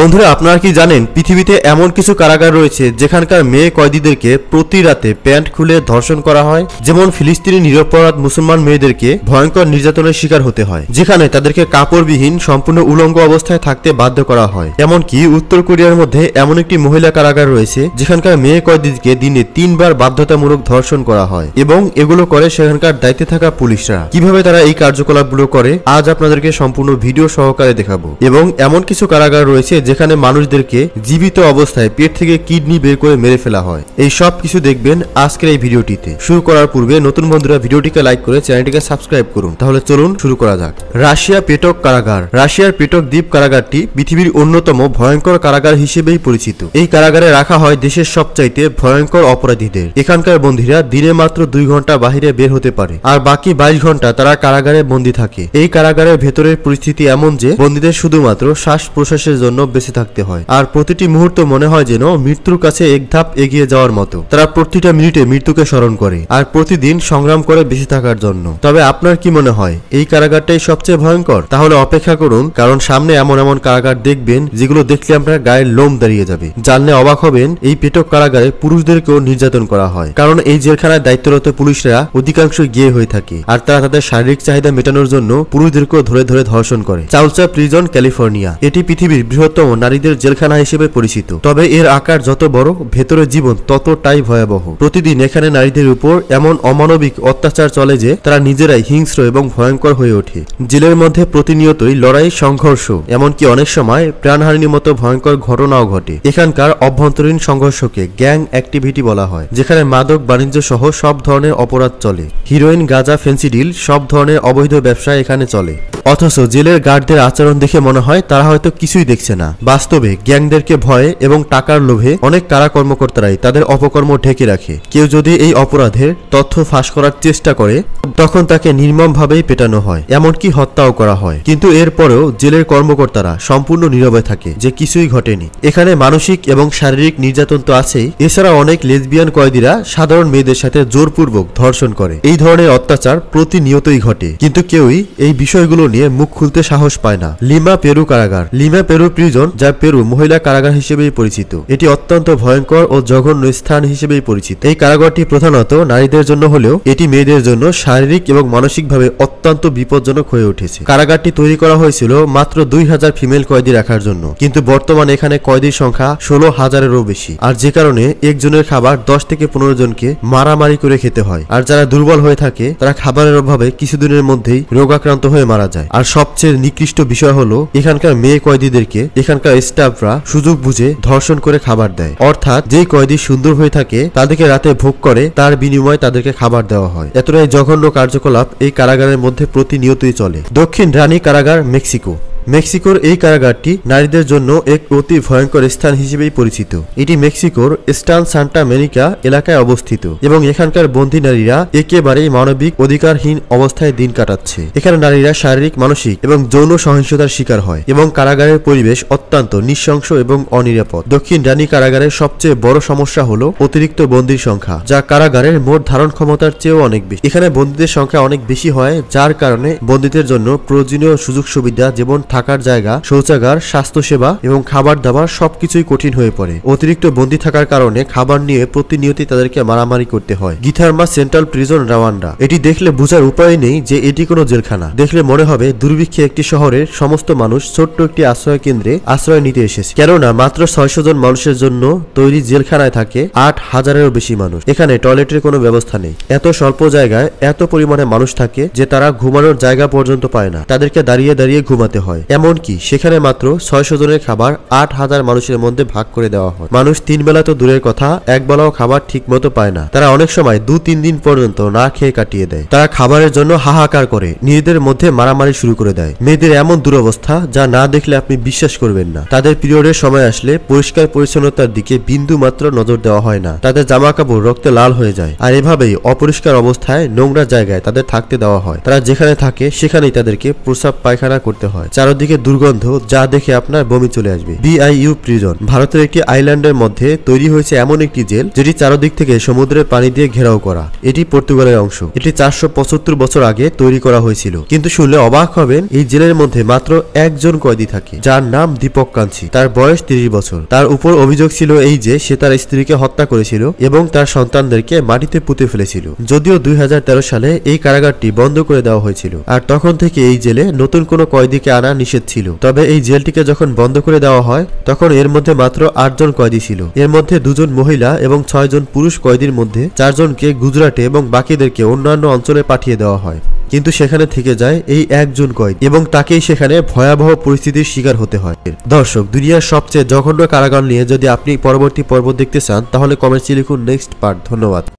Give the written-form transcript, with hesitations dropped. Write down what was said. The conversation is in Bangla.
বন্ধুরা, আপনারা কি জানেন পৃথিবীতে এমন কিছু কারাগার রয়েছে যেখানকার মেয়ে কয়েদিদেরকে প্রতি রাতে প্যান্ট খুলে ধর্ষণ করা হয়। যেমন ফিলিস্তিনি নিরপরাধ মুসলমান মেয়েদেরকে ভয়ঙ্কর নির্যাতনের শিকার হতে হয়, যেখানে তাদেরকে কাপড়বিহীন সম্পূর্ণ উলঙ্গ অবস্থায় থাকতে বাধ্য করা হয়। এমনকি উত্তর কোরিয়ার মধ্যে এমন একটি মহিলা কারাগার রয়েছে যেখানকার মেয়ে কয়েদিকে দিনে 3 বার বাধ্যতামূলক ধর্ষণ করা হয় এবং এগুলো করে সেখানকার দায়িত্বে থাকা পুলিশরা। কিভাবে তারা এই কার্যকলাপগুলো করে আজ আপনাদেরকে সম্পূর্ণ ভিডিও সহকারে দেখাবো। এবং এমন কিছু কারাগার রয়েছে যেখানে মানুষদেরকে জীবিত অবস্থায় পেট থেকে কিডনি বের করে মেরে ফেলা হয়। এই সব কিছু দেখবেন আজকের এই ভিডিওটিতে। শুরু করার পূর্বে নতুন বন্ধুরা ভিডিওটিকে লাইক করে চ্যানেলটিকে সাবস্ক্রাইব করুন। তাহলে চলুন শুরু করা যাক। রাশিয়া পেটক কারাগার। রাশিয়ার পেটক দ্বীপ কারাগারটি পৃথিবীর অন্যতম ভয়ঙ্কর কারাগার হিসেবেই পরিচিত। এই কারাগারে রাখা হয় দেশের সবচাইতে ভয়ঙ্কর অপরাধীদের। এখানকার বন্দীরা দিনে মাত্র 2 ঘন্টা বাহিরে বের হতে পারে, আর বাকি 22 ঘন্টা তারা কারাগারে বন্দী থাকে। এই কারাগারের ভেতরের পরিস্থিতি এমন যে বন্দীদের শুধুমাত্র শ্বাস প্রশ্বাসের জন্য বেঁচে থাকতে হয়, আর প্রতিটি মুহূর্ত মনে হয় যেন মৃত্যুর কাছে এক ধাপ এগিয়ে যাওয়ার মতো। তারা প্রতিটা মিনিটে মৃত্যুকে স্মরণ করে আর প্রতিদিন সংগ্রাম করে বেঁচে থাকার জন্য। তবে আপনার কি মনে হয় এই কারাগারটাই সবচেয়ে ভয়ঙ্কর? তাহলে অপেক্ষা করুন, কারণ সামনে এমন এমন কারাগার দেখবেন যেগুলো দেখলে আপনার গায়ের লোম দাঁড়িয়ে যাবে। জানলে অবাক হবেন এই পেটক কারাগারে পুরুষদেরকেও নির্যাতন করা হয়, কারণ এই জেলখানায় দায়িত্বরত পুলিশরা অধিকাংশ গিয়ে হয়ে থাকে, আর তারা তাদের শারীরিক চাহিদা মেটানোর জন্য পুরুষদেরকেও ধরে ধরে ধর্ষণ করে। চাউলচা প্রিজন, ক্যালিফোর্নিয়া। এটি পৃথিবীর বৃহত্তম নারীদের জেলখানা হিসেবে পরিচিত। তবে এর আকার যত বড়, ভেতরের জীবন ততটাই ভয়াবহ। প্রতিদিন এখানে নারীদের উপর এমন অমানবিক অত্যাচার চলে যে তারা নিজেরাই হিংস্র এবং ভয়ঙ্কর হয়ে ওঠে। জেলের মধ্যে প্রতিনিয়তই লড়াই, সংঘর্ষ, এমনকি অনেক সময় প্রাণহানির মতো ভয়ঙ্কর ঘটনাও ঘটে। এখানকার অভ্যন্তরীণ সংঘর্ষকে গ্যাং অ্যাক্টিভিটি বলা হয়, যেখানে মাদক বাণিজ্য সহ সব ধরনের অপরাধ চলে। হিরোইন, গাঁজা, ফেন্সিডিল সব ধরনের অবৈধ ব্যবসা এখানে চলে। অথচ জেলের গার্ডদের আচরণ দেখে মনে হয় তারা হয়তো কিছুই দেখছে না। বাস্তবে গ্যাংদেরকে ভয়ে এবং টাকার লোভে অনেক কারা কর্মকর্তারাই তাদের অপকর্ম ঢেকে রাখে। কেউ যদি এই অপরাধের তথ্য ফাঁস করার চেষ্টা করে তখন তাকে নির্মমভাবেই পেটানো হয়, এমনকি হত্যাও করা হয়। কিন্তু এরপরেও জেলের কর্মকর্তারা সম্পূর্ণ নীরবে থাকে যে কিছুই ঘটেনি। এখানে মানসিক এবং শারীরিক নির্যাতন তো আছেই, এছাড়া অনেক লেসবিয়ান কয়েদিরা সাধারণ মেয়েদের সাথে জোরপূর্বক ধর্ষণ করে। এই ধরনের অত্যাচার প্রতিনিয়তই ঘটে, কিন্তু কেউই এই বিষয়গুলো নিয়ে মুখ খুলতে সাহস পায় না। লিমা পেরু কারাগার। লিমা পেরু প্রিজন, যা পেরু মহিলা কারাগার হিসেবেই পরিচিত। এটি অত্যন্ত ভয়ঙ্কর ও জঘন্য স্থান হিসেবেই পরিচিত। এই কারাগারটি প্রধানত নারীদের জন্য হলেও এটি মেয়েদের জন্য শারীরিক এবং মানসিকভাবে অত্যন্ত বিপজ্জনক হয়ে উঠেছে। কারাগারটি তৈরি করা হয়েছিল মাত্র 2000 ফিমেল কয়েদি রাখার জন্য, কিন্তু বর্তমানে এখানে কয়েদির সংখ্যা 16,000-এরও বেশি, আর যে কারণে একজনের খাবার 10 থেকে 15 জনকে মারামারি করে খেতে হয়। আর যারা দুর্বল হয়ে থাকে তারা খাবারের অভাবে কিছুদিনের মধ্যেই রোগাক্রান্ত হয়ে মারা যায়। আর সবচেয়ে নিকৃষ্ট বিষয় হলো এখানকার মেয়ে কয়েদিদেরকে এখানকার স্টাফরা সুযোগ বুঝে ধর্ষণ করে খাবার দেয়। অর্থাৎ যেই কয়েদি সুন্দর হয়ে থাকে তাদেরকে রাতে ভোগ করে, তার বিনিময়ে তাদেরকে খাবার দেওয়া হয়। এতটাই জঘন্য কার্যকলাপ এই কারাগারের মধ্যে প্রতিনিয়তই চলে। দক্ষিণ রানী কারাগার, মেক্সিকো। মেক্সিকোর এই কারাগারটি নারীদের জন্য এক অতি ভয়ঙ্কর স্থান হিসেবেই পরিচিত। এটি মেক্সিকোর স্টান সান্টা মেনিকা এলাকায় অবস্থিত এবং এখানকার বন্দী নারীরা একেবারেই মানবিক অধিকারহীন অবস্থায় দিন কাটাচ্ছে। এখানে নারীরা শারীরিক, মানসিক এবং যৌন সহিংসতার শিকার হয় এবং কারাগারের পরিবেশ অত্যন্ত নৃশংস এবং অনিরাপদ। দক্ষিণ রানী কারাগারের সবচেয়ে বড় সমস্যা হলো অতিরিক্ত বন্দীর সংখ্যা, যা কারাগারের মোট ধারণ ক্ষমতার চেয়েও অনেক বেশি। এখানে বন্দীদের সংখ্যা অনেক বেশি হয়, যার কারণে বন্দীদের জন্য প্রয়োজনীয় সুযোগ সুবিধা যেমন থাকার জায়গা, শৌচাগার, স্বাস্থ্যসেবা এবং খাবার দাবার সবকিছুই কঠিন হয়ে পড়ে। অতিরিক্ত বন্দী থাকার কারণে খাবার নিয়ে প্রতিনিয়তই তাদেরকে মারামারি করতে হয়। গিথার্মা সেন্ট্রাল প্রিজন, রওয়ান্ডা। এটি দেখলে বোঝার উপায় নেই যে এটি কোনো জেলখানা। দেখলে মনে হবে দুর্ভিক্ষে একটি শহরের সমস্ত মানুষ ছোট্ট একটি আশ্রয় কেন্দ্রে আশ্রয় নিতে এসেছে, কেননা মাত্র 600 জন মানুষের জন্য তৈরি জেলখানায় থাকে 8000-এরও বেশি মানুষ। এখানে টয়লেটের কোনো ব্যবস্থা নেই। এত স্বল্প জায়গায় এত পরিমাণে মানুষ থাকে যে তারা ঘুমানোর জায়গা পর্যন্ত পায় না, তাদেরকে দাঁড়িয়ে দাঁড়িয়ে ঘুমাতে হয়। এমনকি সেখানে মাত্র 600 জনের খাবার 8000 মানুষের মধ্যে ভাগ করে দেওয়া হয়। মানুষ 3 বেলা তো দূরের কথা, এক বেলাও খাবার ঠিক মতো পায় না। তারা অনেক সময় 2-3 দিন পর্যন্ত না খেয়ে কাটিয়ে দেয়। তারা খাবারের জন্য হাহাকার করে, নিজেদের মধ্যে মারামারি শুরু করে দেয়। মেয়েদের এমন দুরবস্থা যা না দেখলে আপনি বিশ্বাস করবেন না। তাদের পিরিয়ডের সময় আসলে পরিষ্কার পরিচ্ছন্নতার দিকে বিন্দু মাত্র নজর দেওয়া হয় না। তাদের জামা কাপড় রক্তে লাল হয়ে যায়, আর এভাবেই অপরিষ্কার অবস্থায় নোংরা জায়গায় তাদের থাকতে দেওয়া হয়। তারা যেখানে থাকে সেখানেই তাদেরকে প্রস্রাব পায়খানা করতে হয়। চারদিকে দুর্গন্ধ যা দেখে আপনার বমি চলে আসবে। BIU প্রিজন ভারতের একটি আইল্যান্ডের মধ্যে তৈরি হয়েছে এমন একটি জেল যেটি চারদিক থেকে সমুদ্রের পানি দিয়ে ঘেরাও করা। এটি পর্তুগালের অংশ। এটি 475 বছর আগে তৈরি করা হয়েছিল। কিন্তু শুনলে অবাক হবেন, এই জেলের মধ্যে মাত্র একজন কয়েদি থাকে যার নাম দীপক কাঞ্চি। তার বয়স 30 বছর। তার উপর অভিযোগ ছিল এই যে সে তার স্ত্রীকে হত্যা করেছিল এবং তার সন্তানদেরকে মাটিতে পুঁতে ফেলেছিল। যদিও 2013 সালে এই কারাগারটি বন্ধ করে দেওয়া হয়েছিল, আর তখন থেকে এই জেলে নতুন কোনো কয়েদিকে আনা নিষেধ ছিল। তবে এই জেলটিকে যখন বন্ধ করে দেওয়া হয় তখন এর মধ্যে মাত্র 8 জন কয়েদি ছিল। এর মধ্যে 2 জন মহিলা এবং 6 জন পুরুষ কয়েদির মধ্যে 4 জনকে গুজরাটে এবং বাকিদেরকে অন্যান্য অঞ্চলে পাঠিয়ে দেওয়া হয়। কিন্তু সেখানে থেকে যায় এই একজন কয়েদি এবং তাকেই সেখানে ভয়াবহ পরিস্থিতির শিকার হতে হয়। দর্শক, দুনিয়ার সবচেয়ে জঘন্য কারাগার নিয়ে যদি আপনি পরবর্তী পর্ব দেখতে চান তাহলে কমেন্টে লিখুন নেক্সট পার্ট। ধন্যবাদ।